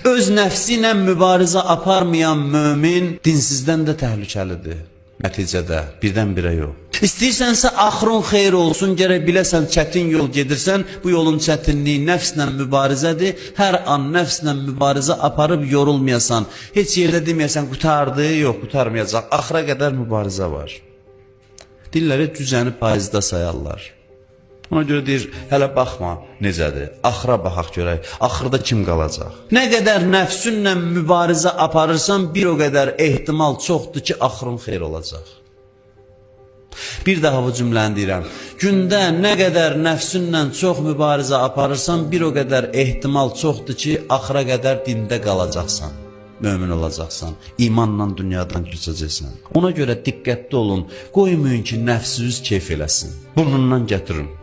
Öz nəfsi ilə mübarizə aparmayan mömin dinsizdən də təhlükəlidir. Nəticədə birdən-birə yox. İstəyirsənsə axırın xeyir olsun, gərək biləsən çətin yol gedirsən, bu yolun çətinliyi nəfslə mübarizədir. Hər an nəfslə mübarizə aparıb yorulmayasan, heç yerdə deməyəsən qutardı, yox qutarmayacaq. Axıra qədər mübarizə var. Dilləri cüzəni paizdə sayarlar. Ona görə deyir, hələ baxma necədir, axıra baxaq görək, axırda kim qalacaq? Nə qədər nəfsünlə mübarizə aparırsan, bir o qədər ehtimal çoxdur ki, axırın xeyir olacaq. Bir daha bu cümləni deyirəm, gündə nə qədər nəfsünlə çox mübarizə aparırsan, bir o qədər ehtimal çoxdur ki, axıra qədər dində qalacaqsan, mömin olacaqsan, imanla dünyadan keçəcəksən. Ona görə diqqətli olun, qoymayın ki, nəfsiniz keyf eləsin, burnundan gətirin.